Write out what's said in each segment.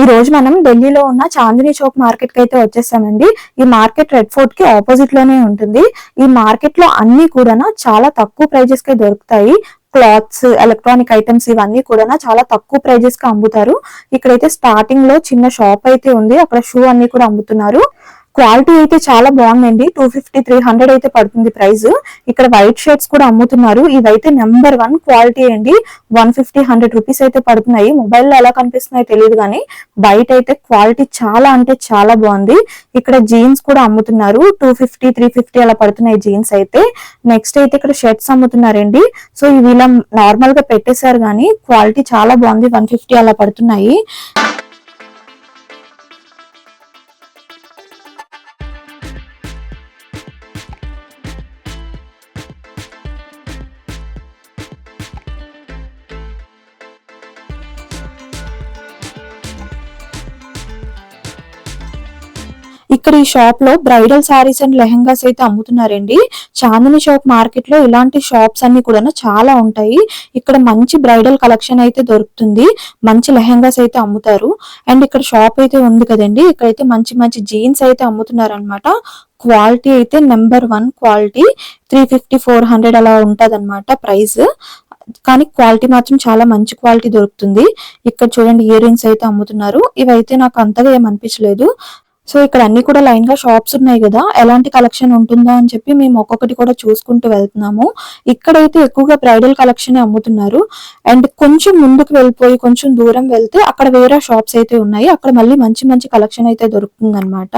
ఈ రోజు మనం ఢిల్లీలో ఉన్న చాందినీ చౌక్ మార్కెట్ కి అయితే వచ్చేసామండి. ఈ మార్కెట్ రెడ్ ఫోర్ట్ కి ఆపోజిట్ లోనే ఉంటుంది. ఈ మార్కెట్ లో అన్ని కూడా చాలా తక్కువ ప్రైజెస్ కి దొరుకుతాయి. క్లాత్స్, ఎలక్ట్రానిక్ ఐటమ్స్ ఇవన్నీ కూడా చాలా తక్కువ ప్రైజెస్ కి అమ్ముతారు. ఇక్కడైతే స్టార్టింగ్ లో చిన్న షాప్ అయితే ఉంది, అక్కడ షూ అన్ని కూడా అమ్ముతున్నారు. క్వాలిటీ అయితే చాలా బాగుందండి. 250-300 అయితే పడుతుంది ప్రైస్. ఇక్కడ వైట్ షర్ట్స్ కూడా అమ్ముతున్నారు. ఇవైతే నెంబర్ 1 క్వాలిటీ అండి. 150-100 రూపీస్ అయితే పడుతున్నాయి. మొబైల్లో ఎలా కనిపిస్తున్నాయో తెలియదు కానీ బయట అయితే క్వాలిటీ చాలా అంటే చాలా బాగుంది. ఇక్కడ జీన్స్ కూడా అమ్ముతున్నారు. 250-350 అలా పడుతున్నాయి జీన్స్ అయితే. నెక్స్ట్ అయితే ఇక్కడ షర్ట్స్ అమ్ముతున్నారండి. సో ఇవి ఇలా నార్మల్ గా పెట్టేశారు కానీ క్వాలిటీ చాలా బాగుంది. 150 అలా పడుతున్నాయి. ఇక్కడ ఈ షాప్ లో బ్రైడల్ సారీస్ అండ్ లెహంగాస్ అయితే అమ్ముతున్నారండి. చాందినీ చౌక్ మార్కెట్ లో ఇలాంటి షాప్స్ అన్ని కూడా చాలా ఉంటాయి. ఇక్కడ మంచి బ్రైడల్ కలెక్షన్ అయితే దొరుకుతుంది. మంచి లెహంగాస్ అయితే అమ్ముతారు. అండ్ ఇక్కడ షాప్ అయితే ఉంది కదండి, ఇక్కడైతే మంచి మంచి జీన్స్ అయితే అమ్ముతున్నారు అనమాట. క్వాలిటీ అయితే నెంబర్ 1 క్వాలిటీ. 350-400 అలా ఉంటది అనమాట ప్రైస్. కానీ క్వాలిటీ మాత్రం చాలా మంచి క్వాలిటీ దొరుకుతుంది. ఇక్కడ చూడండి ఇయర్ రింగ్స్ అయితే అమ్ముతున్నారు. ఇవైతే నాకు అంతగా ఏమనిపించలేదు. సో ఇక్కడ అన్ని కూడా లైన్ గా షాప్స్ ఉన్నాయి కదా, ఎలాంటి కలెక్షన్ ఉంటుందా అని చెప్పి మేము ఒక్కొక్కటి కూడా చూసుకుంటూ వెళ్తున్నాము. ఇక్కడైతే ఎక్కువగా బ్రైడల్ కలెక్షన్ అమ్ముతున్నారు. అండ్ కొంచెం ముందుకు వెళ్ళిపోయి కొంచెం దూరం వెళ్తే అక్కడ వేరే షాప్స్ అయితే ఉన్నాయి. అక్కడ మళ్ళీ మంచి మంచి కలెక్షన్ అయితే దొరుకుతుంది అనమాట.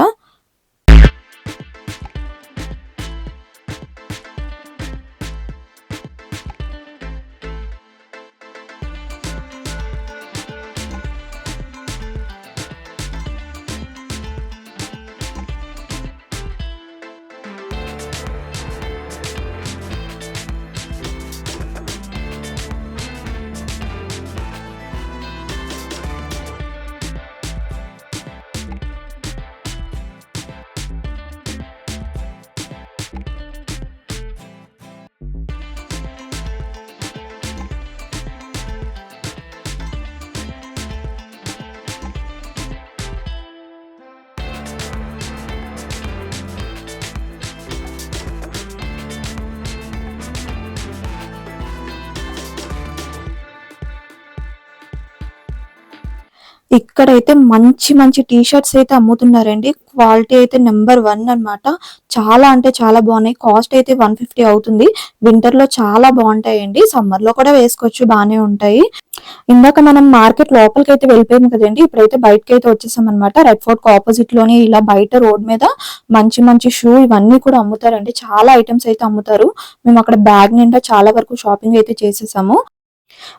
ఇక్కడైతే మంచి మంచి టీ షర్ట్స్ అయితే అమ్ముతున్నారండి. క్వాలిటీ అయితే నెంబర్ 1 అనమాట. చాలా అంటే చాలా బాగున్నాయి. కాస్ట్ అయితే 150 అవుతుంది. వింటర్ లో చాలా బాగుంటాయండి. సమ్మర్ లో కూడా వేసుకోవచ్చు, బాగానే ఉంటాయి. ఇందాక మనం మార్కెట్ లోపలికి అయితే వెళ్ళిపోయాము కదండి, ఇప్పుడైతే బయటకి అయితే వచ్చేసాం అనమాట. రెడ్ ఫోర్ట్ కి ఆపోజిట్ లోనే ఇలా బయట రోడ్ మీద మంచి మంచి షూ ఇవన్నీ కూడా అమ్ముతారండి. చాలా ఐటమ్స్ అయితే అమ్ముతారు. మేము అక్కడ బ్యాగ్ నిండా చాలా వరకు షాపింగ్ అయితే చేసేసాము.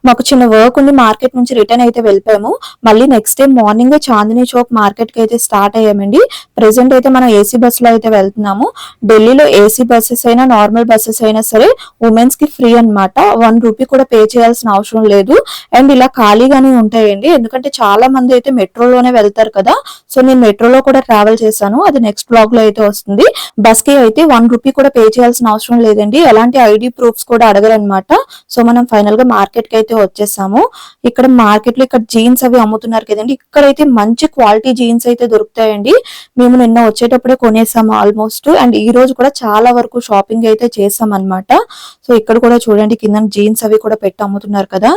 మాకు చిన్న వర్క్ ఉండి మార్కెట్ నుంచి రిటర్న్ అయితే వెళ్ళిపోయాము. మళ్ళీ next day morning Chandni Chowk market కి అయితే స్టార్ట్ అయ్యామండి. ప్రెసెంట్ అయితే మనం ఏసీ బస్ లో అయితే వెళ్తున్నాము. ఢిల్లీలో ఏసీ బస్సెస్ అయినా నార్మల్ బస్సెస్ అయినా సరే ఉమెన్స్ కి ఫ్రీ అనమాట. 1 రూపీ కూడా పే చేయాల్సిన అవసరం లేదు. అండ్ ఇలా ఖాళీగానే ఉంటాయండి, ఎందుకంటే చాలా మంది అయితే మెట్రోలోనే వెళ్తారు కదా. సో నేను మెట్రోలో కూడా ట్రావెల్ చేశాను, అది నెక్స్ట్ బ్లాగ్ లో అయితే వస్తుంది. బస్ కి అయితే 1 రూపీ కూడా పే చేయాల్సిన అవసరం లేదండి. ఎలాంటి ఐడి ప్రూఫ్స్ కూడా అడగరు అనమాట. సో మనం ఫైనల్ గా మార్కెట్ అయితే వచ్చేసాము. ఇక్కడ మార్కెట్ లో ఇక్కడ జీన్స్ అవి అమ్ముతున్నారు కదండి, ఇక్కడైతే మంచి క్వాలిటీ జీన్స్ అయితే దొరుకుతాయండి. మేము నిన్న వచ్చేటప్పుడే కొనేసాము ఆల్మోస్ట్. అండ్ ఈ రోజు కూడా చాలా వరకు షాపింగ్ అయితే చేసాం అనమాట. సో ఇక్కడ కూడా చూడండి కింద జీన్స్ అవి కూడా పెట్టి అమ్ముతున్నారు కదా.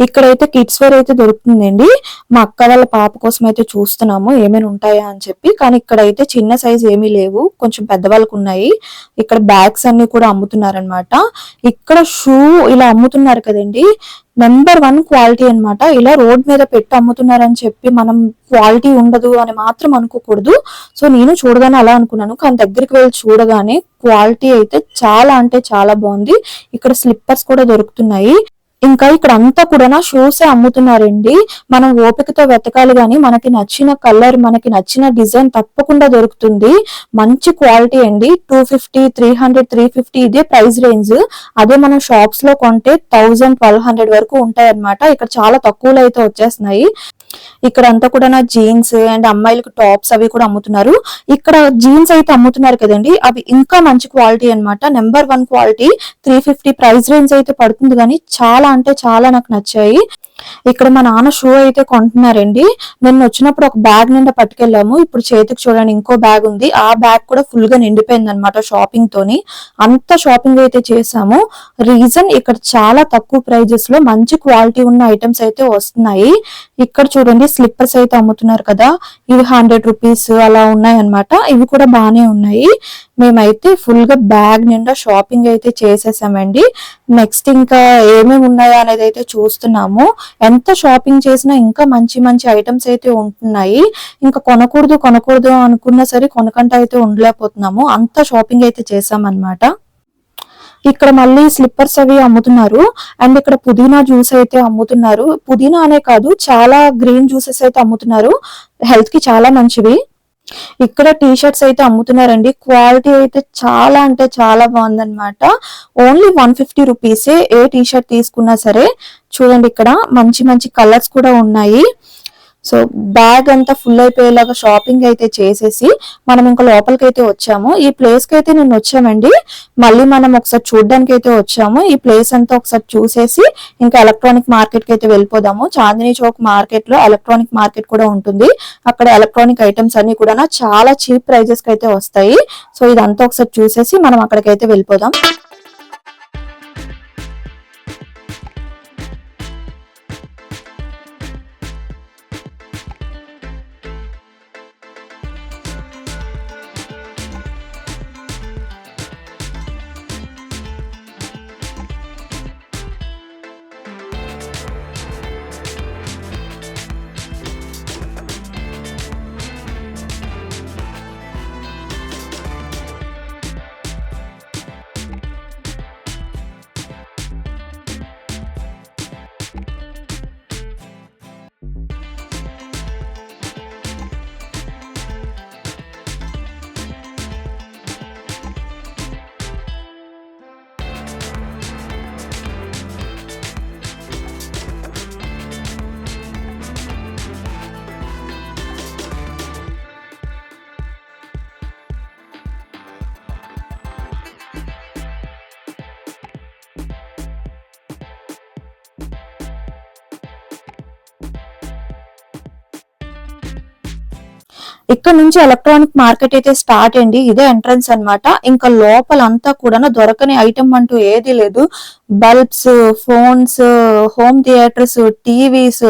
ఇక్కడైతే కిడ్స్ వేర్ అయితే దొరుకుతుందండి. మా అక్క వాళ్ళ పాప కోసం అయితే చూస్తున్నాము ఏమైనా ఉంటాయా అని చెప్పి. కానీ ఇక్కడైతే చిన్న సైజ్ ఏమీ లేవు, కొంచెం పెద్దవాళ్ళకు ఉన్నాయి. ఇక్కడ బ్యాగ్స్ అన్ని కూడా అమ్ముతున్నారనమాట. ఇక్కడ షూ ఇలా అమ్ముతున్నారు కదండి, నెంబర్ 1 క్వాలిటీ అనమాట. ఇలా రోడ్ మీద పెట్టి అమ్ముతున్నారని చెప్పి మనం క్వాలిటీ ఉండదు అని మాత్రం అనుకోకూడదు. సో నేను చూడగానే అలా అనుకున్నాను, కానీ దగ్గరికి వెళ్ళి చూడగానే క్వాలిటీ అయితే చాలా అంటే చాలా బాగుంది. ఇక్కడ స్లిప్పర్స్ కూడా దొరుకుతున్నాయి. ఇంకా ఇక్కడ అంతా కూడా షూసే అమ్ముతున్నారండి. మనం ఓపికతో వెతకాలి గాని మనకి నచ్చిన కలర్, మనకి నచ్చిన డిజైన్ తప్పకుండా దొరుకుతుంది. మంచి క్వాలిటీ అండి. 250-300-350 ఇదే ప్రైస్ రేంజ్. అదే మనం షాప్స్ లో కొంటే 1000-1200 వరకు ఉంటాయి అనమాట. ఇక్కడ చాలా తక్కువలో అయితే వచ్చేస్తున్నాయి. ఇక్కడ అంతా కూడా జీన్స్ అండ్ అమ్మాయిలకు టాప్స్ అవి కూడా అమ్ముతున్నారు. ఇక్కడ జీన్స్ అయితే అమ్ముతున్నారు కదండి, అవి ఇంకా మంచి క్వాలిటీ అనమాట. Number 1 quality. 350 ప్రైస్ రేంజ్ అయితే పడుతుంది, కానీ చాలా అంటే చాలా నాకు నచ్చాయి. ఇక్కడ మా నాన్న షూ అయితే కొంటున్నారండి. నిన్న వచ్చినప్పుడు ఒక బ్యాగ్ నిండా పట్టుకెళ్ళాము. ఇప్పుడు చేతికి చూడండి ఇంకో బ్యాగ్ ఉంది. ఆ బ్యాగ్ కూడా ఫుల్ గా నిండిపోయింది అనమాట షాపింగ్ తోని. అంత షాపింగ్ అయితే చేసాము. రీజన్ ఇక్కడ చాలా తక్కువ ప్రైజెస్ లో మంచి క్వాలిటీ ఉన్న ఐటమ్స్ అయితే వస్తున్నాయి. ఇక్కడ చూడండి స్లిప్పర్స్ అయితే అమ్ముతున్నారు కదా, ఇవి 100 రూపీస్ అలా ఉన్నాయి అనమాట. ఇవి కూడా బాగానే ఉన్నాయి. మేమైతే ఫుల్ గా బ్యాగ్ నిండా షాపింగ్ అయితే చేసేసామండి. నెక్స్ట్ ఇంకా ఏమేమి ఉన్నాయా అనేది అయితే చూస్తున్నాము. ఎంత షాపింగ్ చేసినా ఇంకా మంచి మంచి ఐటమ్స్ అయితే ఉంటున్నాయి. ఇంకా కొనకూడదు అనుకున్నా సరే కొనకంట అయితే ఉండలేకపోతున్నాము. అంత షాపింగ్ అయితే చేసామన్నమాట. ఇక్కడ మళ్ళీ స్లిప్పర్స్ అవి అమ్ముతున్నారు. అండ్ ఇక్కడ పుదీనా జ్యూస్ అయితే అమ్ముతున్నారు. పుదీనా అనే కాదు, చాలా గ్రీన్ జ్యూసెస్ అయితే అమ్ముతున్నారు. హెల్త్ కి చాలా మంచివి. ఇక్కడ టీ షర్ట్స్ అయితే అమ్ముతున్నారండి. క్వాలిటీ అయితే చాలా అంటే చాలా బాగుందన్నమాట. ఓన్లీ 150 రూపీసే ఏ టీ షర్ట్ తీసుకున్నా సరే. చూడండి ఇక్కడ మంచి మంచి కలర్స్ కూడా ఉన్నాయి. సో బ్యాగ్ అంతా ఫుల్ అయిపోయేలాగా షాపింగ్ అయితే చేసేసి మనం ఇంకా లోపలికి అయితే వచ్చాము. ఈ ప్లేస్ కి అయితే నేను వచ్చామండి. మళ్ళీ మనం ఒకసారి చూడడానికి అయితే వచ్చాము. ఈ ప్లేస్ అంతా ఒకసారి చూసేసి ఇంకా ఎలక్ట్రానిక్ మార్కెట్ కి అయితే వెళ్ళిపోదాము. చాందినీ చౌక్ మార్కెట్ లో ఎలక్ట్రానిక్ మార్కెట్ కూడా ఉంటుంది. అక్కడ ఎలక్ట్రానిక్ ఐటమ్స్ అన్ని కూడా చాలా చీప్ ప్రైజెస్ కి అయితే వస్తాయి. సో ఇదంతా ఒకసారి చూసేసి మనం అక్కడికైతే వెళ్ళిపోదాం. ఇక్కడ నుంచి ఎలక్ట్రానిక్ మార్కెట్ అయితే స్టార్ట్ అండి. ఇదే ఎంట్రన్స్ అన్నమాట. ఇంకా లోపలంతా కూడా దొరకని ఐటమ్ అంటూ ఏది లేదు. Bulbs, phones, home theatres, TVs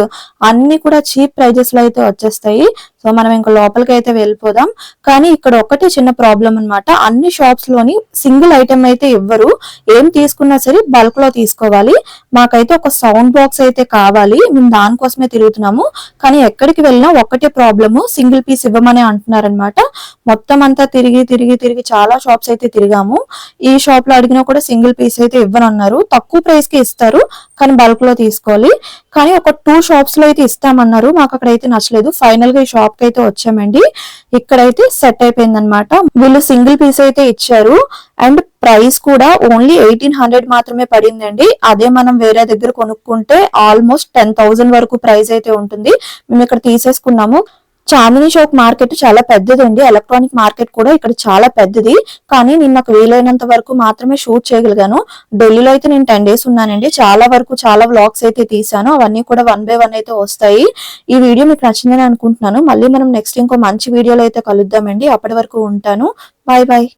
అన్ని కూడా చీప్ ప్రైజెస్ లో అయితే వచ్చేస్తాయి. సో మనం ఇంకా లోపలికి అయితే వెళ్ళిపోదాం. కానీ ఇక్కడ ఒకటి చిన్న ప్రాబ్లం అన్నమాట. అన్ని షాప్స్ లోని సింగిల్ ఐటమ్ అయితే ఇవ్వరు. ఏం తీసుకున్నా సరే బల్క్ లో తీసుకోవాలి. మాకైతే ఒక సౌండ్ బాక్స్ అయితే కావాలి. మేము దానికోసమే తిరుగుతున్నాము. కానీ ఎక్కడికి వెళ్ళినా ఒకటే ప్రాబ్లము, సింగిల్ పీస్ ఇవ్వమని అంటున్నారనమాట. మొత్తం అంతా తిరిగి తిరిగి తిరిగి చాలా షాప్స్ అయితే తిరిగాము. ఈ షాప్ లో అడిగినా కూడా సింగిల్ పీస్ అయితే ఇవ్వనన్నారు. తక్కువ ప్రైస్ కి ఇస్తారు, కానీ బల్క్ లో తీసుకోవాలి. కానీ ఒక 2 షాప్స్ లో అయితే ఇస్తామన్నారు. మాకు అక్కడైతే నచ్చలేదు. ఫైనల్ గా ఈ షాప్ కి అయితే వచ్చామండి. ఇక్కడైతే సెట్ అయిపోయింది అనమాట. వీళ్ళు సింగిల్ పీస్ అయితే ఇచ్చారు. అండ్ ప్రైస్ కూడా ఓన్లీ 1800 మాత్రమే పడిందండి. అదే మనం వేరే దగ్గర కొనుక్కుంటే ఆల్మోస్ట్ 10,000 వరకు ప్రైస్ అయితే ఉంటుంది. మేము ఇక్కడ తీసేసుకున్నాము. చాందినీ చౌక్ మార్కెట్ చాలా పెద్దదండి. ఎలక్ట్రానిక్ మార్కెట్ కూడా ఇక్కడ చాలా పెద్దది. కానీ నేను నాకు వీలైనంత వరకు మాత్రమే షూట్ చేయగలిగాను. ఢిల్లీలో అయితే నేను 10 days ఉన్నానండి. చాలా వ్లాగ్స్ అయితే తీసాను. అవన్నీ కూడా 1 by 1 అయితే వస్తాయి. ఈ వీడియో మీకు నచ్చిందని అనుకుంటున్నాను. మళ్ళీ మనం నెక్స్ట్ ఇంకో మంచి వీడియోలో అయితే కలుద్దామండి. అప్పటి వరకు ఉంటాను. Bye bye.